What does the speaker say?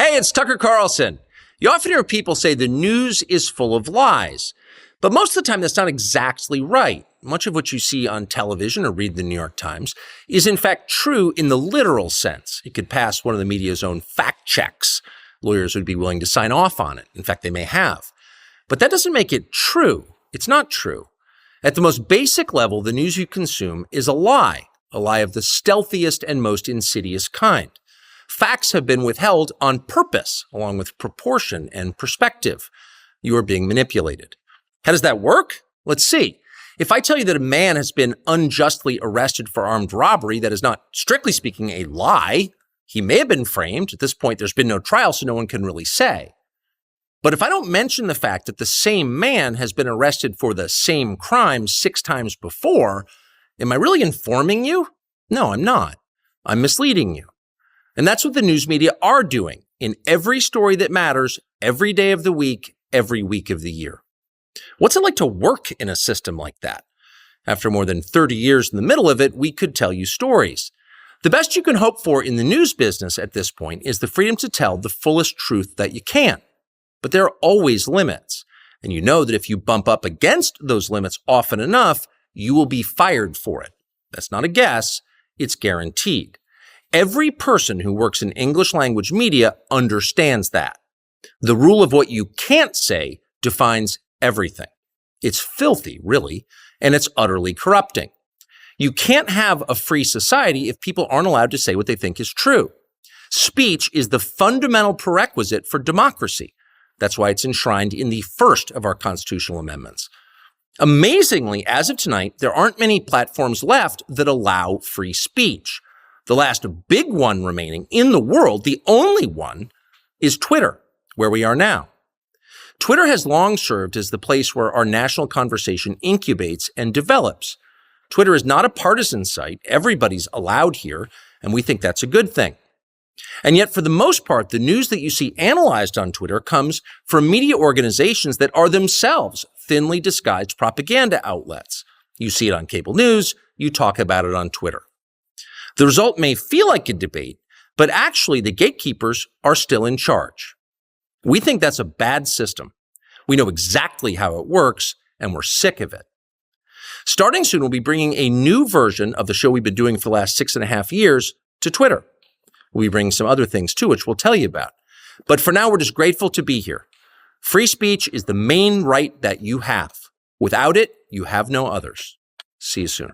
Hey, it's Tucker Carlson. You often hear people say the news is full of lies, but most of the time that's not exactly right. Much of what you see on television or read the New York Times is in fact true in the literal sense. It could pass one of the media's own fact checks. Lawyers would be willing to sign off on it. In fact, they may have. But that doesn't make it true. It's not true. At the most basic level, the news you consume is a lie of the stealthiest and most insidious kind. Facts have been withheld on purpose, along with proportion and perspective. You are being manipulated. How does that work? Let's see. If I tell you that a man has been unjustly arrested for armed robbery, that is not, strictly speaking, a lie. He may have been framed. At this point, there's been no trial, so no one can really say. But if I don't mention the fact that the same man has been arrested for the same crime 6 times before, am I really informing you? No, I'm not. I'm misleading you. And that's what the news media are doing in every story that matters, every day of the week, every week of the year. What's it like to work in a system like that? After more than 30 years in the middle of it, we could tell you stories. The best you can hope for in the news business at this point is the freedom to tell the fullest truth that you can. But there are always limits. And you know that if you bump up against those limits often enough, you will be fired for it. That's not a guess. It's guaranteed. Every person who works in English language media understands that. The rule of what you can't say defines everything. It's filthy, really, and it's utterly corrupting. You can't have a free society if people aren't allowed to say what they think is true. Speech is the fundamental prerequisite for democracy. That's why it's enshrined in the first of our constitutional amendments. Amazingly, as of tonight, there aren't many platforms left that allow free speech. The last big one remaining in the world, the only one, is Twitter, where we are now. Twitter has long served as the place where our national conversation incubates and develops. Twitter is not a partisan site. Everybody's allowed here, and we think that's a good thing. And yet, for the most part, the news that you see analyzed on Twitter comes from media organizations that are themselves thinly disguised propaganda outlets. You see it on cable news, you talk about it on Twitter. The result may feel like a debate, but actually the gatekeepers are still in charge. We think that's a bad system. We know exactly how it works, and we're sick of it. Starting soon, we'll be bringing a new version of the show we've been doing for the last 6.5 years to Twitter. We'll be bringing some other things too, which we'll tell you about. But for now, we're just grateful to be here. Free speech is the main right that you have. Without it, you have no others. See you soon.